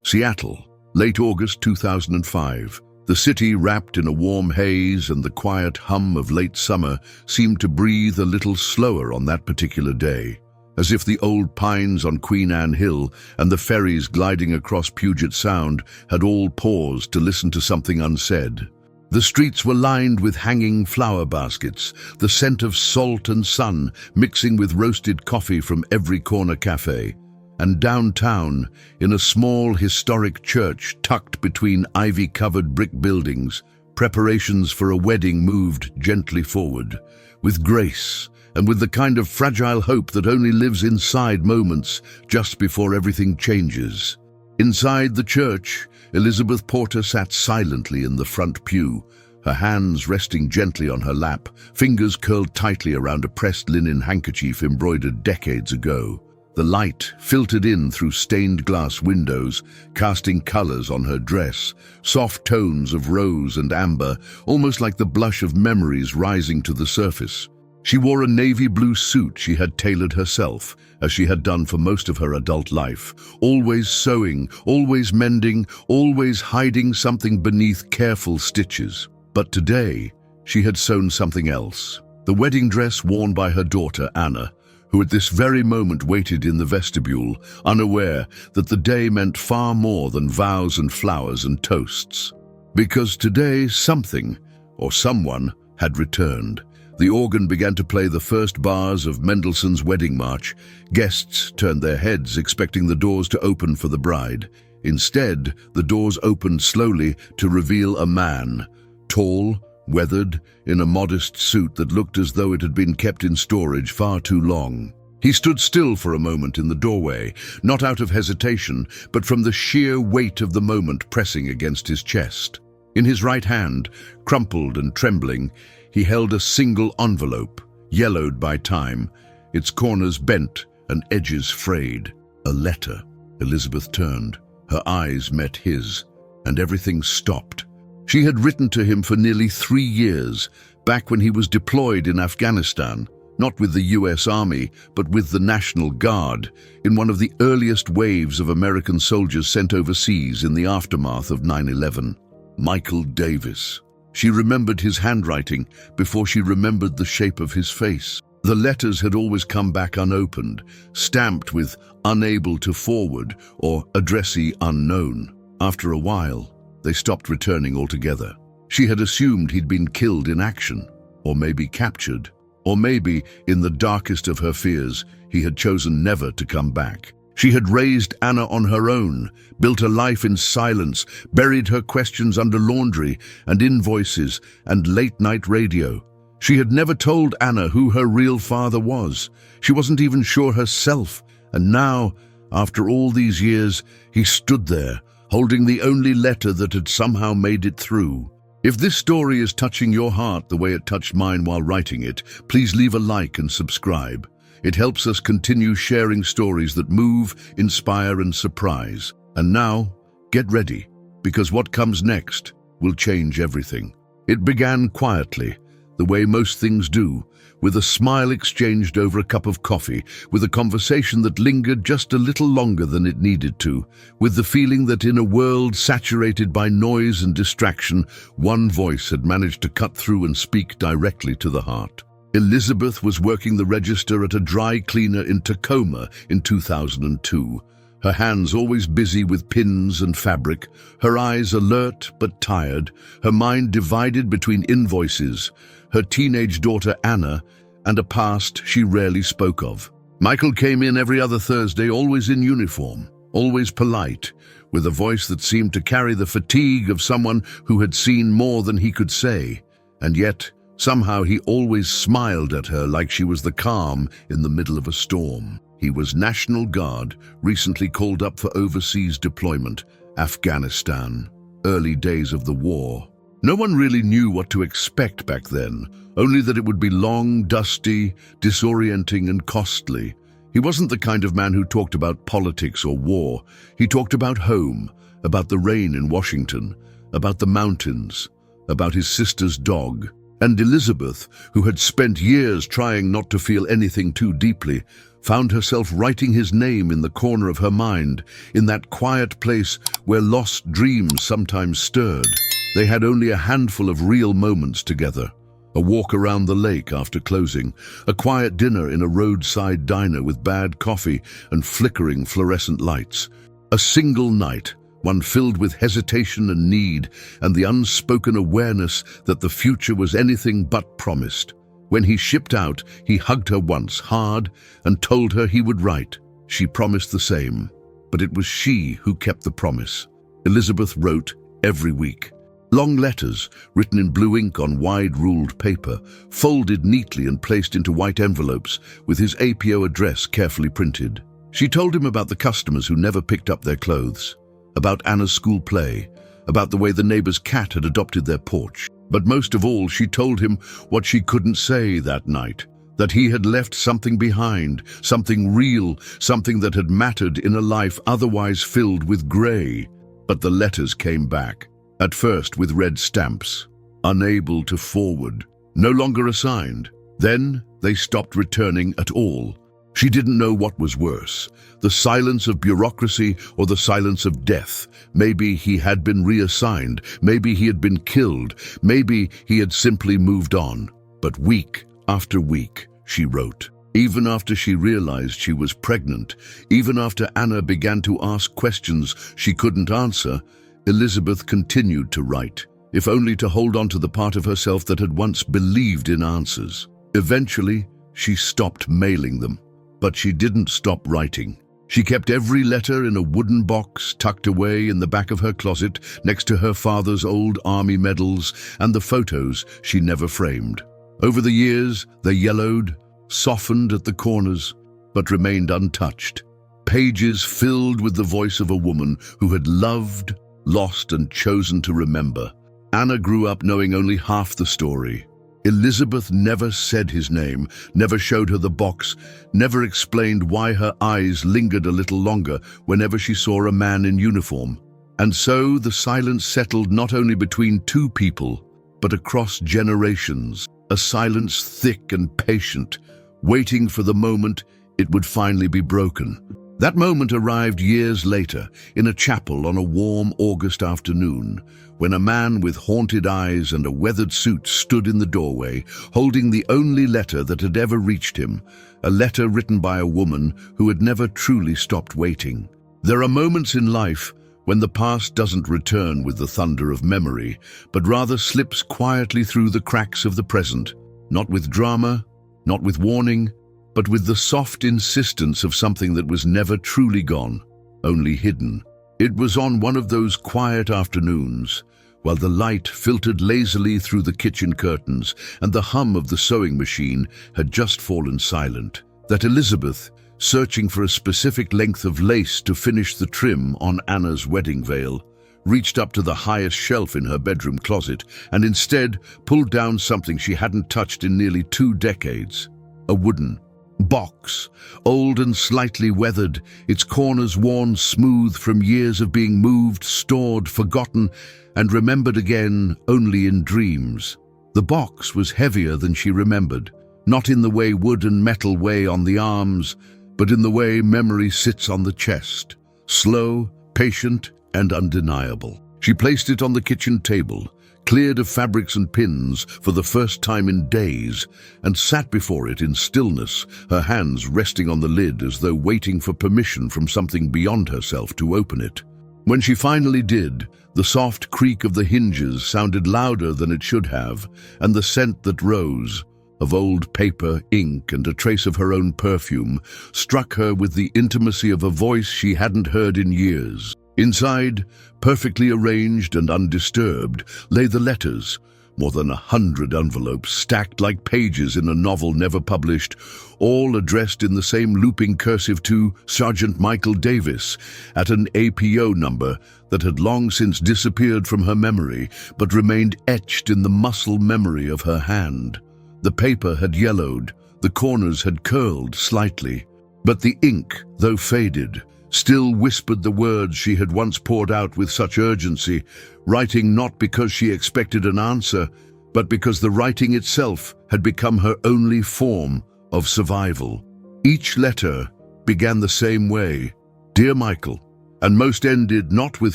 Seattle, late August 2005. The city, wrapped in a warm haze and the quiet hum of late summer, seemed to breathe a little slower on that particular day, as if the old pines on Queen Anne Hill and the ferries gliding across Puget Sound had all paused to listen to something unsaid. The streets were lined with hanging flower baskets, the scent of salt and sun mixing with roasted coffee from every corner cafe. And downtown, in a small historic church tucked between ivy-covered brick buildings, preparations for a wedding moved gently forward, with grace and with the kind of fragile hope that only lives inside moments just before everything changes. Inside the church, Elizabeth Porter sat silently in the front pew, her hands resting gently on her lap, fingers curled tightly around a pressed linen handkerchief embroidered decades ago. The light filtered in through stained glass windows, casting colors on her dress, soft tones of rose and amber, almost like the blush of memories rising to the surface. She wore a navy blue suit she had tailored herself, as she had done for most of her adult life, always sewing, always mending, always hiding something beneath careful stitches. But today, she had sewn something else. The wedding dress worn by her daughter, Anna, who at this very moment waited in the vestibule, unaware that the day meant far more than vows and flowers and toasts. Because today something, or someone, had returned. The organ began to play the first bars of Mendelssohn's Wedding March. Guests turned their heads, expecting the doors to open for the bride. Instead, the doors opened slowly to reveal a man, tall, weathered, in a modest suit that looked as though it had been kept in storage far too long. He stood still for a moment in the doorway, not out of hesitation, but from the sheer weight of the moment pressing against his chest. In his right hand, crumpled and trembling, he held a single envelope, yellowed by time, its corners bent and edges frayed. A letter. Elizabeth turned. Her eyes met his, and everything stopped. She had written to him for nearly 3 years, back when he was deployed in Afghanistan, not with the US Army, but with the National Guard, in one of the earliest waves of American soldiers sent overseas in the aftermath of 9/11. Michael Davis. She remembered his handwriting before she remembered the shape of his face. The letters had always come back unopened, stamped with "unable to forward" or "addressee unknown." After a while, they stopped returning altogether. She had assumed he'd been killed in action, or maybe captured, or maybe, in the darkest of her fears, he had chosen never to come back. She had raised Anna on her own, built a life in silence, buried her questions under laundry and invoices and late-night radio. She had never told Anna who her real father was. She wasn't even sure herself. And now, after all these years, he stood there, holding the only letter that had somehow made it through. If this story is touching your heart the way it touched mine while writing it, please leave a like and subscribe. It helps us continue sharing stories that move, inspire, and surprise. And now, get ready, because what comes next will change everything. It began quietly, the way most things do, with a smile exchanged over a cup of coffee, with a conversation that lingered just a little longer than it needed to, with the feeling that in a world saturated by noise and distraction, one voice had managed to cut through and speak directly to the heart. Elizabeth was working the register at a dry cleaner in Tacoma in 2002. Her hands always busy with pins and fabric, her eyes alert but tired, her mind divided between invoices, her teenage daughter Anna, and a past she rarely spoke of. Michael came in every other Thursday, always in uniform, always polite, with a voice that seemed to carry the fatigue of someone who had seen more than he could say. And yet, somehow he always smiled at her like she was the calm in the middle of a storm. He was National Guard, recently called up for overseas deployment, Afghanistan, early days of the war. No one really knew what to expect back then, only that it would be long, dusty, disorienting, and costly. He wasn't the kind of man who talked about politics or war. He talked about home, about the rain in Washington, about the mountains, about his sister's dog. And Elizabeth, who had spent years trying not to feel anything too deeply, found herself writing his name in the corner of her mind, in that quiet place where lost dreams sometimes stirred. They had only a handful of real moments together. A walk around the lake after closing, a quiet dinner in a roadside diner with bad coffee and flickering fluorescent lights. A single night, one filled with hesitation and need, and the unspoken awareness that the future was anything but promised. When he shipped out, he hugged her once, hard, and told her he would write. She promised the same, but it was she who kept the promise. Elizabeth wrote every week. Long letters, written in blue ink on wide-ruled paper, folded neatly and placed into white envelopes, with his APO address carefully printed. She told him about the customers who never picked up their clothes, about Anna's school play, about the way the neighbor's cat had adopted their porch. But most of all, she told him what she couldn't say that night, that he had left something behind, something real, something that had mattered in a life otherwise filled with grey. But the letters came back, at first with red stamps, unable to forward, no longer assigned. Then they stopped returning at all. She didn't know what was worse, the silence of bureaucracy or the silence of death. Maybe he had been reassigned, maybe he had been killed, maybe he had simply moved on. But week after week, she wrote. Even after she realized she was pregnant, even after Anna began to ask questions she couldn't answer, Elizabeth continued to write, if only to hold on to the part of herself that had once believed in answers. Eventually, she stopped mailing them. But she didn't stop writing. She kept every letter in a wooden box tucked away in the back of her closet next to her father's old army medals and the photos she never framed. Over the years, they yellowed, softened at the corners, but remained untouched. Pages filled with the voice of a woman who had loved, lost, and chosen to remember. Anna grew up knowing only half the story. Elizabeth never said his name, never showed her the box, never explained why her eyes lingered a little longer whenever she saw a man in uniform. And so the silence settled not only between two people, but across generations, a silence thick and patient, waiting for the moment it would finally be broken. That moment arrived years later, in a chapel on a warm August afternoon, when a man with haunted eyes and a weathered suit stood in the doorway, holding the only letter that had ever reached him, a letter written by a woman who had never truly stopped waiting. There are moments in life when the past doesn't return with the thunder of memory, but rather slips quietly through the cracks of the present, not with drama, not with warning, but with the soft insistence of something that was never truly gone, only hidden. It was on one of those quiet afternoons, while the light filtered lazily through the kitchen curtains and the hum of the sewing machine had just fallen silent, that Elizabeth, searching for a specific length of lace to finish the trim on Anna's wedding veil, reached up to the highest shelf in her bedroom closet and instead pulled down something she hadn't touched in nearly 2 decades, a wooden box, old and slightly weathered, its corners worn smooth from years of being moved, stored, forgotten, and remembered again only in dreams. The box was heavier than she remembered, not in the way wood and metal weigh on the arms, but in the way memory sits on the chest, slow, patient, and undeniable. She placed it on the kitchen table, cleared of fabrics and pins for the first time in days, and sat before it in stillness, her hands resting on the lid as though waiting for permission from something beyond herself to open it. When she finally did, the soft creak of the hinges sounded louder than it should have, and the scent that rose, of old paper, ink, and a trace of her own perfume, struck her with the intimacy of a voice she hadn't heard in years. Inside, perfectly arranged and undisturbed, lay the letters, more than 100 envelopes stacked like pages in a novel never published, all addressed in the same looping cursive to Sergeant Michael Davis at an APO number that had long since disappeared from her memory but remained etched in the muscle memory of her hand. The paper had yellowed, the corners had curled slightly, but the ink, though faded, still whispered the words she had once poured out with such urgency, writing not because she expected an answer, but because the writing itself had become her only form of survival. Each letter began the same way, "Dear Michael," and most ended not with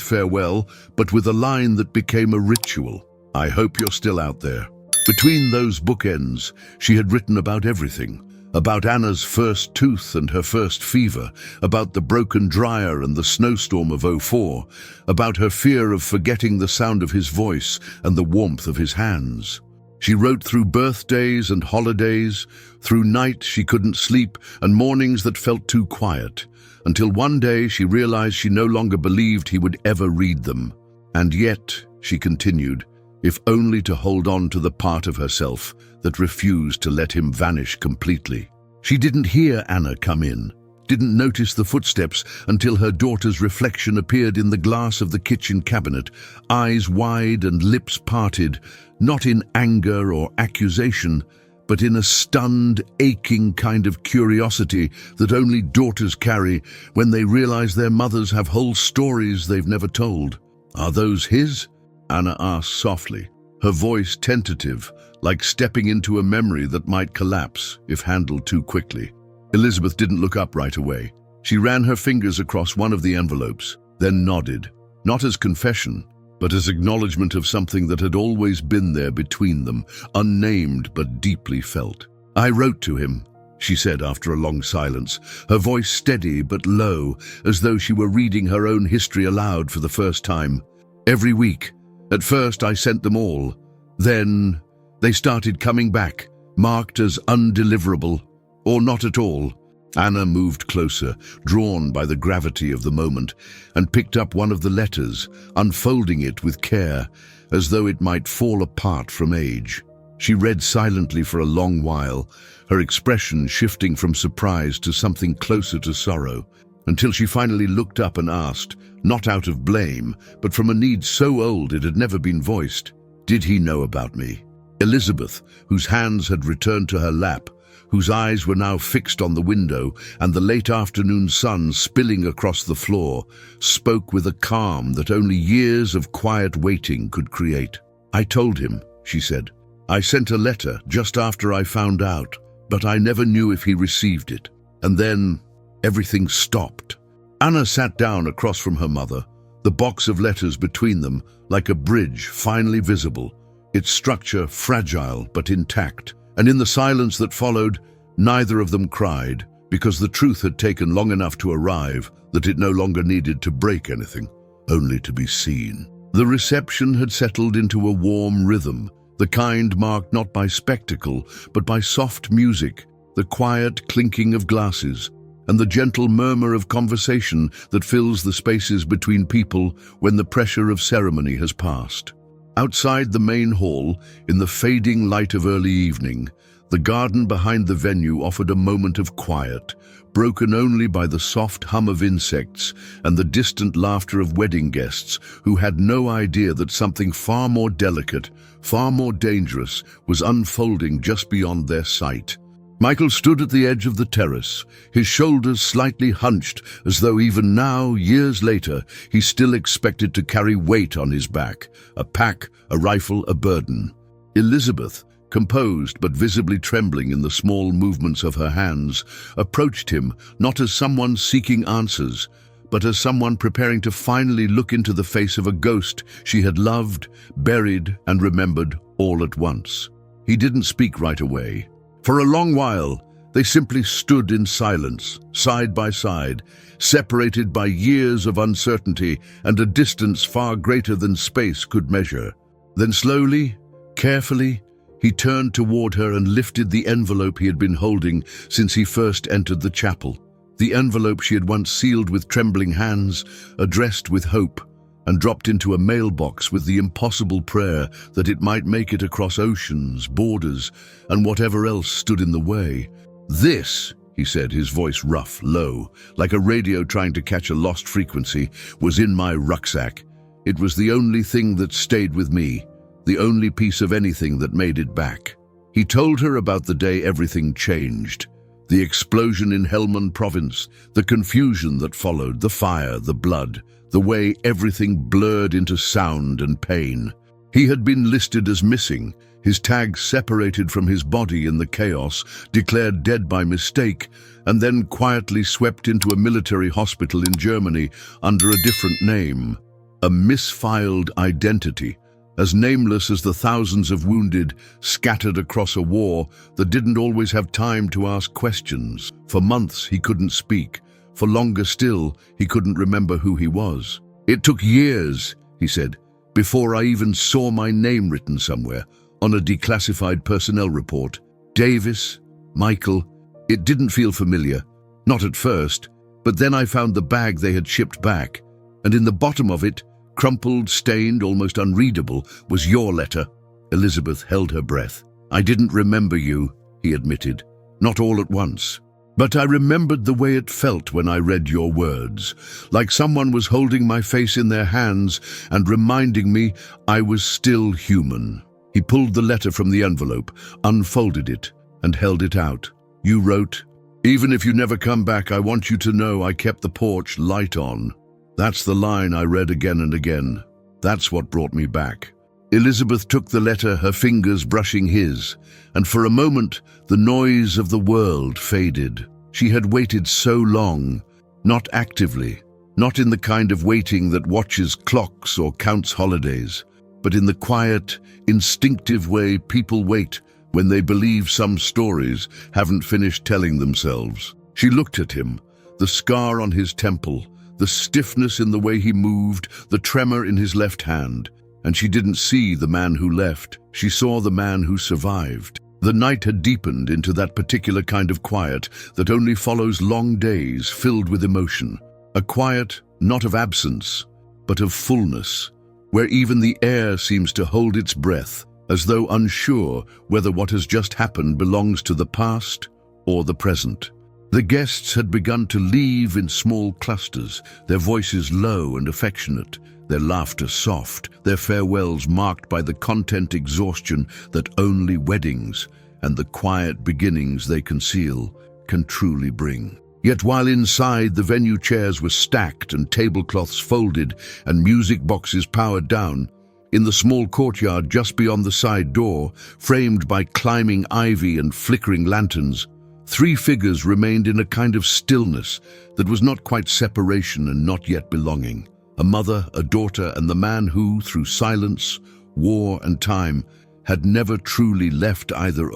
farewell, but with a line that became a ritual. "I hope you're still out there." Between those bookends, she had written about everything. About Anna's first tooth and her first fever, about the broken dryer and the snowstorm of '04, about her fear of forgetting the sound of his voice and the warmth of his hands. She wrote through birthdays and holidays, through nights she couldn't sleep and mornings that felt too quiet, until one day she realized she no longer believed he would ever read them. And yet, she continued, if only to hold on to the part of herself that refused to let him vanish completely. She didn't hear Anna come in, didn't notice the footsteps until her daughter's reflection appeared in the glass of the kitchen cabinet, eyes wide and lips parted, not in anger or accusation, but in a stunned, aching kind of curiosity that only daughters carry when they realize their mothers have whole stories they've never told. "Are those his?" Anna asked softly, her voice tentative, like stepping into a memory that might collapse if handled too quickly. Elizabeth didn't look up right away. She ran her fingers across one of the envelopes, then nodded, not as confession, but as acknowledgement of something that had always been there between them, unnamed but deeply felt. "I wrote to him," she said after a long silence, her voice steady but low, as though she were reading her own history aloud for the first time. "Every week. At first I sent them all. Then they started coming back, marked as undeliverable, or not at all." Anna moved closer, drawn by the gravity of the moment, and picked up one of the letters, unfolding it with care, as though it might fall apart from age. She read silently for a long while, her expression shifting from surprise to something closer to sorrow, until she finally looked up and asked, not out of blame, but from a need so old it had never been voiced, "Did he know about me?" Elizabeth, whose hands had returned to her lap, whose eyes were now fixed on the window and the late afternoon sun spilling across the floor, spoke with a calm that only years of quiet waiting could create. "I told him," she said. "I sent a letter just after I found out, but I never knew if he received it. And then everything stopped." Anna sat down across from her mother, the box of letters between them like a bridge finally visible, its structure fragile but intact. And in the silence that followed, neither of them cried, because the truth had taken long enough to arrive that it no longer needed to break anything, only to be seen. The reception had settled into a warm rhythm, the kind marked not by spectacle, but by soft music, the quiet clinking of glasses, and the gentle murmur of conversation that fills the spaces between people when the pressure of ceremony has passed. Outside the main hall, in the fading light of early evening, the garden behind the venue offered a moment of quiet, broken only by the soft hum of insects and the distant laughter of wedding guests who had no idea that something far more delicate, far more dangerous, was unfolding just beyond their sight. Michael stood at the edge of the terrace, his shoulders slightly hunched, as though even now, years later, he still expected to carry weight on his back, a pack, a rifle, a burden. Elizabeth, composed but visibly trembling in the small movements of her hands, approached him not as someone seeking answers, but as someone preparing to finally look into the face of a ghost she had loved, buried, and remembered all at once. He didn't speak right away. For a long while, they simply stood in silence, side by side, separated by years of uncertainty and a distance far greater than space could measure. Then slowly, carefully, he turned toward her and lifted the envelope he had been holding since he first entered the chapel. The envelope she had once sealed with trembling hands, addressed with hope, and dropped into a mailbox with the impossible prayer that it might make it across oceans, borders, and whatever else stood in the way. "This," he said, his voice rough, low, like a radio trying to catch a lost frequency, "was in my rucksack. It was the only thing that stayed with me, the only piece of anything that made it back." He told her about the day everything changed. The explosion in Helmand province, the confusion that followed, the fire, the blood, the way everything blurred into sound and pain. He had been listed as missing, his tag separated from his body in the chaos, declared dead by mistake, and then quietly swept into a military hospital in Germany under a different name. A misfiled identity, as nameless as the thousands of wounded scattered across a war that didn't always have time to ask questions. For months he couldn't speak. For longer still, he couldn't remember who he was. "It took years," he said, "before I even saw my name written somewhere on a declassified personnel report. Davis, Michael, it didn't feel familiar. Not at first, but then I found the bag they had shipped back, and in the bottom of it, crumpled, stained, almost unreadable, was your letter." Elizabeth held her breath. "I didn't remember you," he admitted, "not all at once. But I remembered the way it felt when I read your words, like someone was holding my face in their hands and reminding me I was still human." He pulled the letter from the envelope, unfolded it, and held it out. "You wrote, 'Even if you never come back, I want you to know I kept the porch light on.' That's the line I read again and again. That's what brought me back." Elizabeth took the letter, her fingers brushing his, and for a moment the noise of the world faded. She had waited so long, not actively, not in the kind of waiting that watches clocks or counts holidays, but in the quiet, instinctive way people wait when they believe some stories haven't finished telling themselves. She looked at him, the scar on his temple, the stiffness in the way he moved, the tremor in his left hand, and she didn't see the man who left. She saw the man who survived. The night had deepened into that particular kind of quiet that only follows long days filled with emotion. A quiet not of absence, but of fullness, where even the air seems to hold its breath, as though unsure whether what has just happened belongs to the past or the present. The guests had begun to leave in small clusters, their voices low and affectionate, their laughter soft, their farewells marked by the content exhaustion that only weddings and the quiet beginnings they conceal can truly bring. Yet while inside the venue chairs were stacked and tablecloths folded and music boxes powered down, in the small courtyard just beyond the side door, framed by climbing ivy and flickering lanterns, three figures remained in a kind of stillness that was not quite separation and not yet belonging. A mother, a daughter, and the man who, through silence, war, and time, had never truly left either.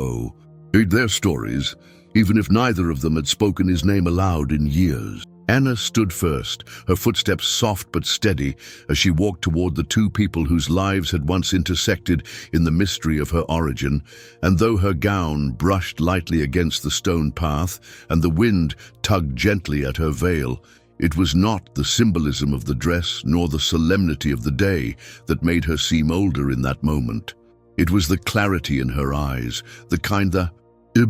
Heard their stories, even if neither of them had spoken his name aloud in years. Anna stood first, her footsteps soft but steady as she walked toward the two people whose lives had once intersected in the mystery of her origin, and though her gown brushed lightly against the stone path and the wind tugged gently at her veil, it was not the symbolism of the dress nor the solemnity of the day that made her seem older in that moment. It was the clarity in her eyes, the kind that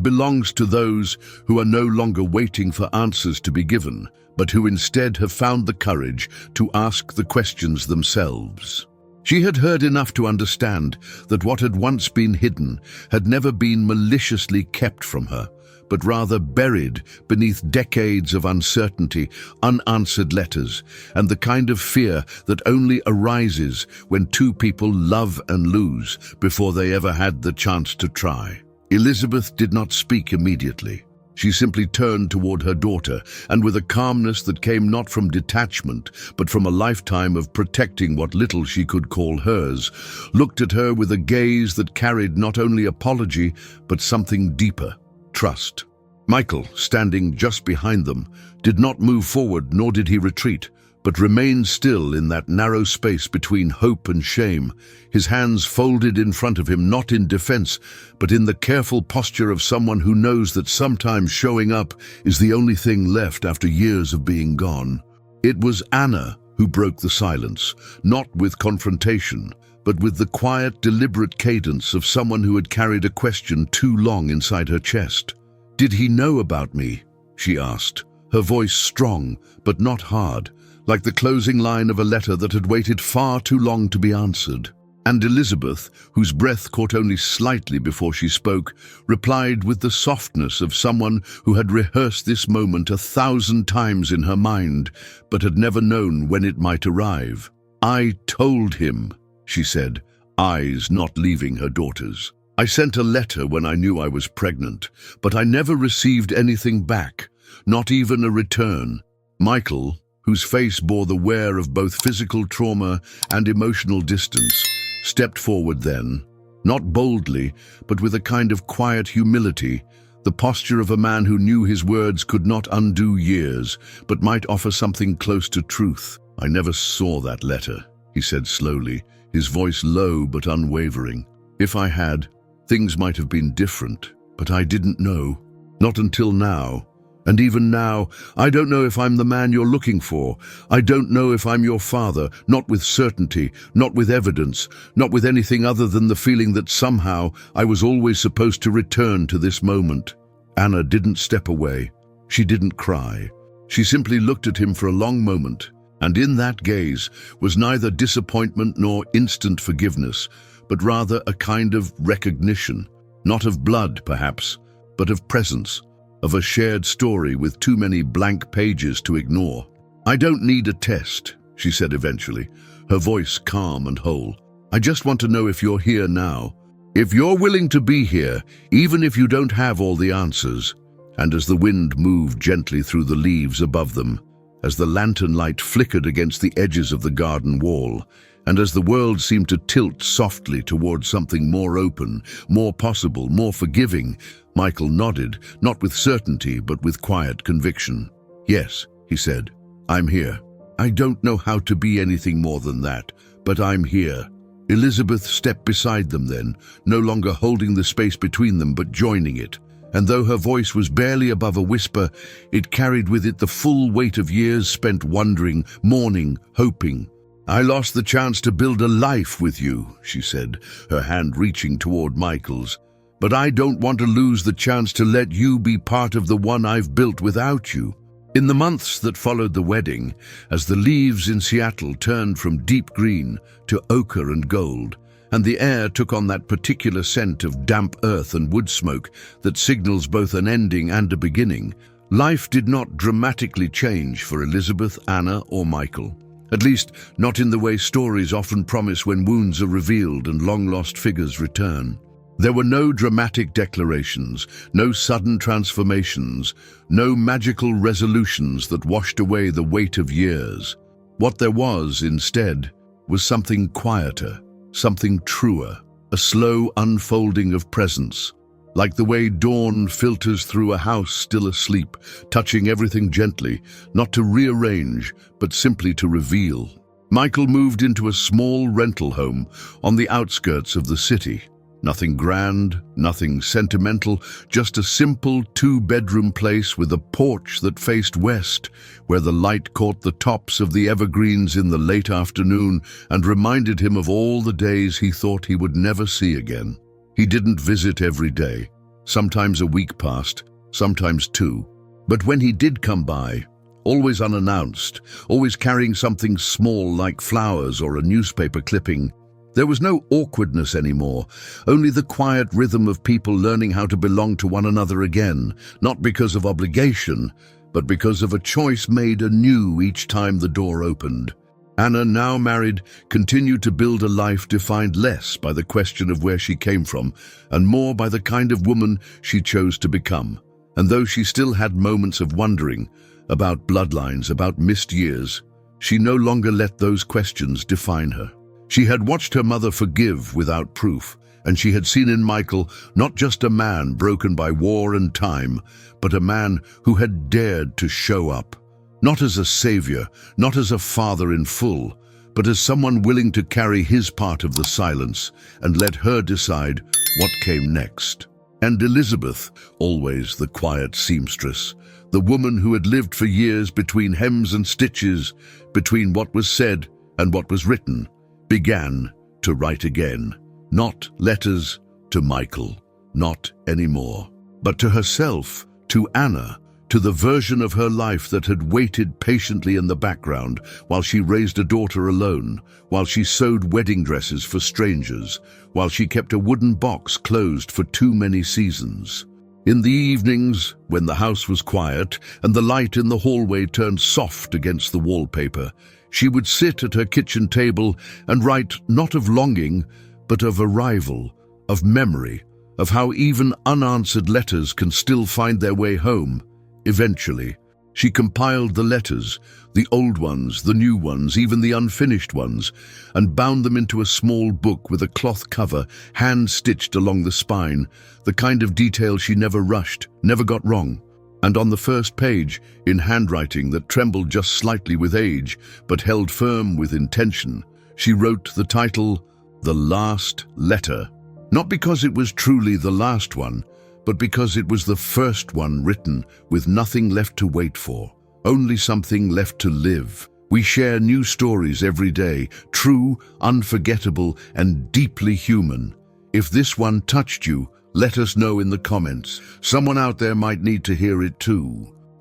belongs to those who are no longer waiting for answers to be given, but who instead have found the courage to ask the questions themselves. She had heard enough to understand that what had once been hidden had never been maliciously kept from her, but rather buried beneath decades of uncertainty, unanswered letters, and the kind of fear that only arises when two people love and lose before they ever had the chance to try. Elizabeth did not speak immediately. She simply turned toward her daughter, and with a calmness that came not from detachment, but from a lifetime of protecting what little she could call hers, looked at her with a gaze that carried not only apology, but something deeper: trust. Michael, standing just behind them, did not move forward, nor did he retreat, but remained still in that narrow space between hope and shame, his hands folded in front of him, not in defense, but in the careful posture of someone who knows that sometimes showing up is the only thing left after years of being gone. It was Anna who broke the silence, not with confrontation, but with the quiet, deliberate cadence of someone who had carried a question too long inside her chest. "Did he know about me?" she asked, her voice strong but not hard, like the closing line of a letter that had waited far too long to be answered. And Elizabeth, whose breath caught only slightly before she spoke, replied with the softness of someone who had rehearsed this moment 1,000 times in her mind, but had never known when it might arrive. "I told him," she said, eyes not leaving her daughter's. I sent a letter when I knew I was pregnant, but I never received anything back, not even a return. Michael, whose face bore the wear of both physical trauma and emotional distance, stepped forward then, not boldly, but with a kind of quiet humility, the posture of a man who knew his words could not undo years, but might offer something close to truth. "I never saw that letter," he said slowly, his voice low but unwavering. "If I had, things might have been different, but I didn't know. Not until now. And even now, I don't know if I'm the man you're looking for. I don't know if I'm your father, not with certainty, not with evidence, not with anything other than the feeling that somehow I was always supposed to return to this moment." Anna didn't step away. She didn't cry. She simply looked at him for a long moment, and in that gaze was neither disappointment nor instant forgiveness, but rather a kind of recognition, not of blood, perhaps, but of presence, of a shared story with too many blank pages to ignore. "I don't need a test," she said eventually, her voice calm and whole. "I just want to know if you're here now. If you're willing to be here, even if you don't have all the answers." And as the wind moved gently through the leaves above them, as the lantern light flickered against the edges of the garden wall, and as the world seemed to tilt softly towards something more open, more possible, more forgiving, Michael nodded, not with certainty but with quiet conviction. "Yes," he said, "I'm here. I don't know how to be anything more than that, but I'm here." Elizabeth stepped beside them then, no longer holding the space between them but joining it. And though her voice was barely above a whisper, it carried with it the full weight of years spent wondering, mourning, hoping. "I lost the chance to build a life with you," she said, her hand reaching toward Michael's. "But I don't want to lose the chance to let you be part of the one I've built without you." In the months that followed the wedding, as the leaves in Seattle turned from deep green to ochre and gold, and the air took on that particular scent of damp earth and wood smoke that signals both an ending and a beginning, life did not dramatically change for Elizabeth, Anna, or Michael. At least, not in the way stories often promise when wounds are revealed and long-lost figures return. There were no dramatic declarations, no sudden transformations, no magical resolutions that washed away the weight of years. What there was, instead, was something quieter, something truer, a slow unfolding of presence, like the way dawn filters through a house still asleep, touching everything gently, not to rearrange, but simply to reveal. Michael moved into a small rental home on the outskirts of the city. Nothing grand, nothing sentimental, just a simple two-bedroom place with a porch that faced west, where the light caught the tops of the evergreens in the late afternoon and reminded him of all the days he thought he would never see again. He didn't visit every day. Sometimes a week passed, sometimes two. But when he did come by, always unannounced, always carrying something small like flowers or a newspaper clipping, there was no awkwardness anymore, only the quiet rhythm of people learning how to belong to one another again, not because of obligation, but because of a choice made anew each time the door opened. Anna, now married, continued to build a life defined less by the question of where she came from, and more by the kind of woman she chose to become. And though she still had moments of wondering, about bloodlines, about missed years, she no longer let those questions define her. She had watched her mother forgive without proof, and she had seen in Michael not just a man broken by war and time, but a man who had dared to show up, not as a savior, not as a father in full, but as someone willing to carry his part of the silence and let her decide what came next. And Elizabeth, always the quiet seamstress, the woman who had lived for years between hems and stitches, between what was said and what was written, began to write again. Not letters to Michael, not anymore, but to herself, to Anna, to the version of her life that had waited patiently in the background while she raised a daughter alone, while she sewed wedding dresses for strangers, while she kept a wooden box closed for too many seasons. In the evenings, when the house was quiet and the light in the hallway turned soft against the wallpaper, she would sit at her kitchen table and write not of longing, but of arrival, of memory, of how even unanswered letters can still find their way home, eventually. She compiled the letters, the old ones, the new ones, even the unfinished ones, and bound them into a small book with a cloth cover, hand-stitched along the spine, the kind of detail she never rushed, never got wrong. And on the first page, in handwriting that trembled just slightly with age, but held firm with intention, she wrote the title, The Last Letter. Not because it was truly the last one, but because it was the first one written with nothing left to wait for, only something left to live. We share new stories every day, true, unforgettable, and deeply human. If this one touched you, let us know in the comments. Someone out there might need to hear it too.